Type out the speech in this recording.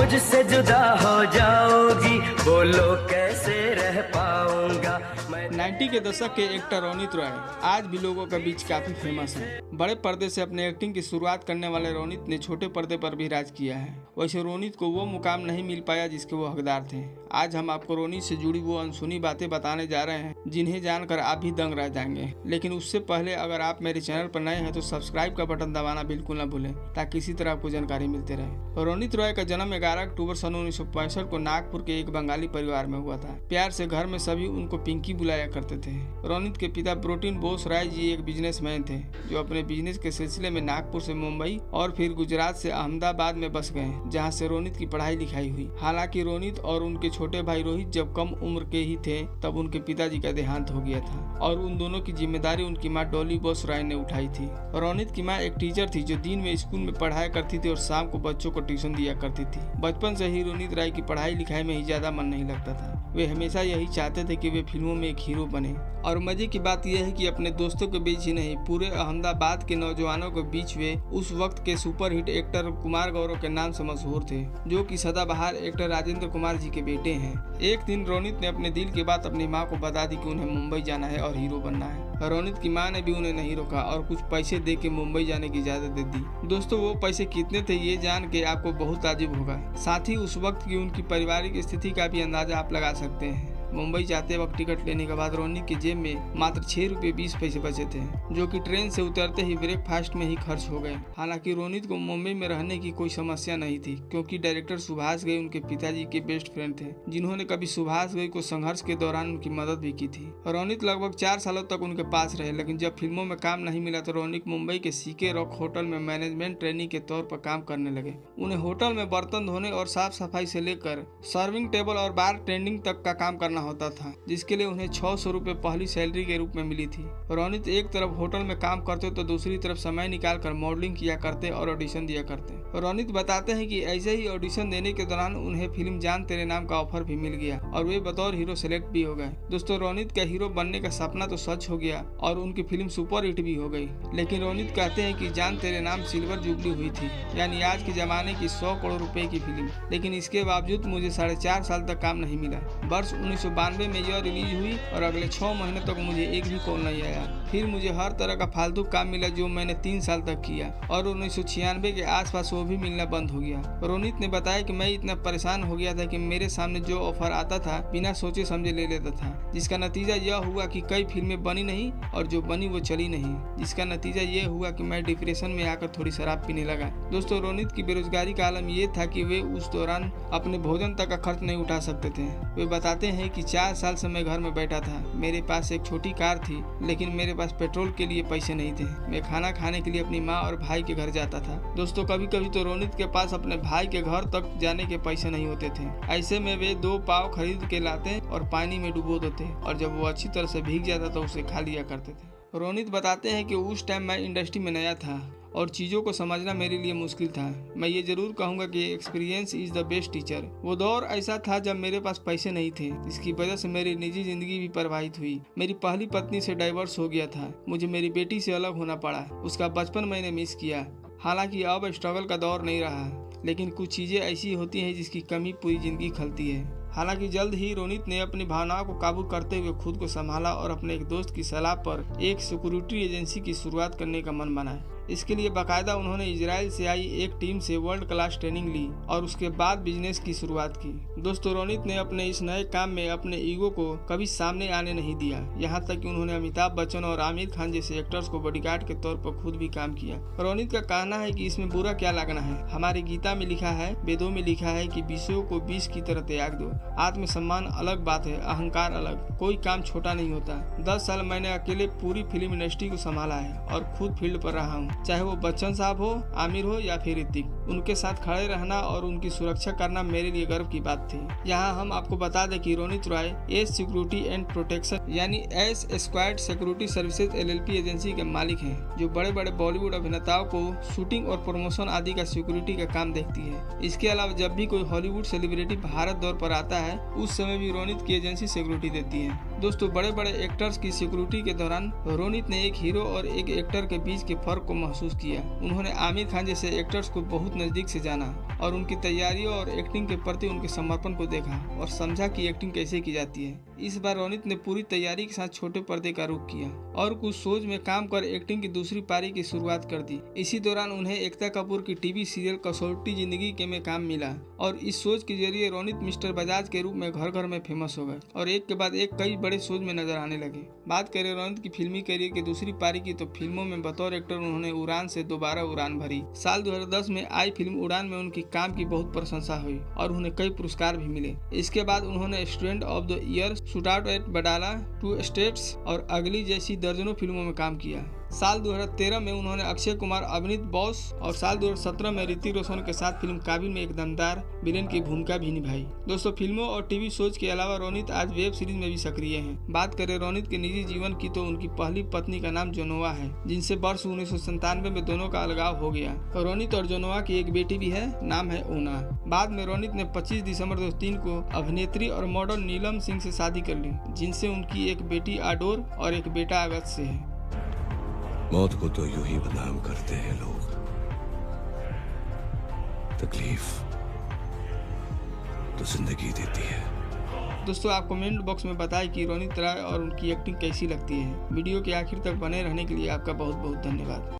मुझसे जुदा हो जाओगी, बोलो कैसे रह पाऊंगा मैं। 90 के दशक के एक्टर रोनित रॉय आज भी लोगों के बीच काफी फेमस हैं। बड़े पर्दे से अपने एक्टिंग की शुरुआत करने वाले रोनित ने छोटे पर्दे पर भी राज किया है। वैसे रोनित को वो मुकाम नहीं मिल पाया जिसके वो हकदार थे। आज हम आपको रोनित से जुड़ी वो अनसुनी बातें बताने जा रहे हैं जिन्हें जानकर आप भी दंग रह जाएंगे। लेकिन उससे पहले अगर आप मेरे चैनल पर नए हैं तो सब्सक्राइब का बटन दबाना बिल्कुल न भूलें ताकि इसी तरह आपको जानकारी मिलती रहे। रोनित रॉय का जन्म 11 अक्टूबर सन 1965 को नागपुर के एक बंगाली परिवार में हुआ था। प्यार से घर में सभी उनको पिंकी बुलाया करते थे। रोनित के पिता प्रोटीन बोस राय जी एक बिजनेसमैन थे जो अपने बिजनेस के सिलसिले में नागपुर से मुंबई और फिर गुजरात से अहमदाबाद में बस गए, जहां से रोनित की पढ़ाई लिखाई हुई। हालांकि रोनित और उनके छोटे भाई रोहित जब कम उम्र के ही थे तब उनके पिताजी का देहांत हो गया था और उन दोनों की जिम्मेदारी उनकी माँ डॉली बोस राय ने उठाई थी। रोनित की माँ एक टीचर थी जो दिन में स्कूल में पढ़ाया करती थी और शाम को बच्चों को ट्यूशन दिया करती थी। बचपन से ही रोनित राय की पढ़ाई लिखाई में ही ज्यादा मन नहीं लगता था। वे हमेशा यही चाहते थे कि वे फिल्मों में एक हीरो बने। और मजे की बात यह है कि अपने दोस्तों के बीच ही नहीं, पूरे अहमदाबाद के नौजवानों के बीच वे उस वक्त के सुपरहिट एक्टर कुमार गौरव के नाम से मशहूर थे, जो कि सदाबहार एक्टर राजेंद्र कुमार जी के बेटे हैं। एक दिन रोनित ने अपने दिल की बात अपनी माँ को बता दी कि उन्हें मुंबई जाना है और हीरो बनना है। रोनित की माँ ने भी उन्हें नहीं रोका और कुछ पैसे दे के मुंबई जाने की इजाजत दे दी। दोस्तों, वो पैसे कितने थे ये जान के आपको बहुत ताज्जुब होगा। साथ ही उस वक्त की उनकी पारिवारिक स्थिति का भी अंदाजा आप लगा सकते हैं। मुंबई जाते वक्त टिकट लेने के बाद रोनित की जेब में मात्र 6 रुपये 20 पैसे बचे थे, जो कि ट्रेन से उतरते ही ब्रेकफास्ट में ही खर्च हो गए। हालांकि रोनित को मुंबई में रहने की कोई समस्या नहीं थी, क्योंकि डायरेक्टर सुभाष घई उनके पिताजी के बेस्ट फ्रेंड थे, जिन्होंने कभी सुभाष घई को संघर्ष के दौरान उनकी मदद भी की थी। रोनित लगभग 4 सालों तक उनके पास रहे, लेकिन जब फिल्मों में काम नहीं मिला तो रोनित मुंबई के सीके रॉक होटल में मैनेजमेंट ट्रेनी के तौर पर काम करने लगे। उन्हें होटल में बर्तन धोने और साफ सफाई से लेकर सर्विंग टेबल और बार टेंडिंग तक का काम करना होता था, जिसके लिए उन्हें 600 रुपए पहली सैलरी के रूप में मिली थी। रोनित एक तरफ होटल में काम करते तो दूसरी तरफ समय निकालकर मॉडलिंग किया करते और ऑडिशन दिया करते। रोनित बताते हैं कि ऐसे ही ऑडिशन देने के दौरान उन्हें फिल्म जान तेरे नाम का ऑफर भी मिल गया और वे बतौर हीरो सेलेक्ट भी हो गए। दोस्तों, रोनित का हीरो बनने का सपना तो सच हो गया और उनकी फिल्म सुपर हिट भी हो गई। लेकिन रोनित कहते हैं कि जान तेरे नाम सिल्वर जुबली हुई थी, यानी आज के जमाने की 100 करोड़ रुपए की फिल्म, लेकिन इसके बावजूद मुझे 4.5 साल तक काम नहीं मिला। वर्ष 1992 में यह रिलीज हुई और अगले 6 महीने तक मुझे एक भी कॉल नहीं आया। फिर मुझे हर तरह का फालतू काम मिला जो मैंने 3 साल तक किया और 1996 के आसपास वो भी मिलना बंद हो गया। रोनित ने बताया कि मैं इतना परेशान हो गया था कि मेरे सामने जो ऑफर आता था बिना सोचे समझे ले लेता था, जिसका नतीजा यह हुआ कि कई फिल्में बनी नहीं और जो बनी वो चली नहीं, जिसका नतीजा ये हुआ कि मैं डिप्रेशन में आकर थोड़ी शराब पीने लगा। दोस्तों, रोनित की बेरोजगारी का आलम ये था कि वे उस दौरान अपने भोजन तक का खर्च नहीं उठा सकते थे। वे बताते हैं कि 4 साल से मैं घर में बैठा था। मेरे पास एक छोटी कार थी, लेकिन मेरे पास पेट्रोल के लिए पैसे नहीं थे। मैं खाना खाने के लिए अपनी माँ और भाई के घर जाता था। दोस्तों, कभी कभी तो रोनित के पास अपने भाई के घर तक जाने के पैसे नहीं होते थे। ऐसे में वे 2 पाव खरीद के लाते और पानी में डुबो देते और जब वो अच्छी तरह से भीग जाता तो उसे खा लिया करते थे। रोनित बताते हैं कि उस टाइम मैं इंडस्ट्री में नया था और चीज़ों को समझना मेरे लिए मुश्किल था। मैं ये जरूर कहूँगा कि experience is the best teacher. वो दौर ऐसा था जब मेरे पास पैसे नहीं थे, इसकी वजह से मेरी निजी जिंदगी भी प्रभावित हुई। मेरी पहली पत्नी से डाइवोर्स हो गया था। मुझे मेरी बेटी से अलग होना पड़ा। उसका बचपन मैंने मिस किया। हालांकि अब स्ट्रगल का दौर नहीं रहा, लेकिन कुछ चीज़ें ऐसी होती हैं जिसकी कमी पूरी जिंदगी खलती है। हालांकि जल्द ही रोनित ने अपनी भावनाओं को काबू करते हुए खुद को संभाला और अपने एक दोस्त की सलाह पर एक सिक्योरिटी एजेंसी की शुरुआत करने का मन बनाया। इसके लिए बाकायदा उन्होंने इजराइल से आई एक टीम से वर्ल्ड क्लास ट्रेनिंग ली और उसके बाद बिजनेस की शुरुआत की। दोस्तों, रोनित ने अपने इस नए काम में अपने ईगो को कभी सामने आने नहीं दिया। यहाँ तक कि उन्होंने अमिताभ बच्चन और आमिर खान जैसे एक्टर्स को बॉडीगार्ड के तौर पर खुद भी काम किया। रोनित का कहना है कि इसमें बुरा क्या लगना है। हमारी गीता में लिखा है, वेदों में लिखा है कि विषयों को विष की तरह त्याग दो। आत्मसम्मान अलग बात है, अहंकार अलग। कोई काम छोटा नहीं होता। 10 साल मैंने अकेले पूरी फिल्म इंडस्ट्री को संभाला है और खुद फील्ड पर रहा हूँ। चाहे वो बच्चन साहब हो, आमिर हो या फिर ऋतिक, उनके साथ खड़े रहना और उनकी सुरक्षा करना मेरे लिए गर्व की बात थी। यहाँ हम आपको बता दें कि Ronit Roy Ace Security and Protection यानी Ace Squad Security Services LLP agency के मालिक हैं, जो बड़े बड़े बॉलीवुड अभिनेताओं को शूटिंग और प्रमोशन आदि का सिक्योरिटी का काम देखती है। इसके अलावा जब भी कोई हॉलीवुड सेलिब्रिटी भारत दौर पर आता है, उस समय भी रोनित की एजेंसी सिक्योरिटी देती है। दोस्तों, बड़े बड़े एक्टर्स की सिक्योरिटी के दौरान रोनित ने एक हीरो और एक एक्टर के बीच के फर्क को महसूस किया। उन्होंने आमिर खान जैसे एक्टर्स को बहुत नजदीक से जाना और उनकी तैयारियों और एक्टिंग के प्रति उनके समर्पण को देखा और समझा कि एक्टिंग कैसे की जाती है। इस बार रोनित ने पूरी तैयारी के साथ छोटे पर्दे का रुख किया और कुछ शोज में काम कर एक्टिंग की दूसरी पारी की शुरुआत कर दी। इसी दौरान उन्हें एकता कपूर की टीवी सीरियल कसौटी जिंदगी के में काम मिला और इस शोज के जरिए रोनित मिस्टर बजाज के रूप में घर घर में फेमस हो गए और एक के बाद एक कई बड़े शोज में नजर आने लगे। बात करें रोनित की फिल्मी करियर की दूसरी पारी की, तो फिल्मों में बतौर एक्टर उन्होंने उड़ान से दोबारा उड़ान भरी। साल 2010 में आई फिल्म उड़ान में उनकी काम की बहुत प्रशंसा हुई और उन्हें कई पुरस्कार भी मिले। इसके बाद उन्होंने Student of the Year, Shootout at Wadala, 2 States और अगली जैसी दर्जनों फिल्मों में काम किया। साल 2013 में उन्होंने अक्षय कुमार अभिनीत बॉस और साल 2017 में ऋतिक रोशन के साथ फिल्म काबिल में एक दमदार विलेन की भूमिका भी निभाई। दोस्तों, फिल्मों और टीवी शोज के अलावा रोनित आज वेब सीरीज में भी सक्रिय हैं। बात करें रोनित के निजी जीवन की, तो उनकी पहली पत्नी का नाम जोनोवा है, जिनसे वर्ष 1997 में दोनों का अलगाव हो गया। रोनित और जोनोवा की एक बेटी भी है, नाम है ओना। बाद में रोनित ने 25 दिसंबर 2003 को अभिनेत्री और मॉडल नीलम सिंह से शादी कर ली, जिनसे उनकी एक बेटी आडोर और एक बेटा अगस्त से है। मौत को तो यूं ही बदनाम करते हैं लोग, तकलीफ तो जिंदगी देती है। दोस्तों, आप कमेंट बॉक्स में बताएं कि रोनित राय और उनकी एक्टिंग कैसी लगती है। वीडियो के आखिर तक बने रहने के लिए आपका बहुत बहुत धन्यवाद।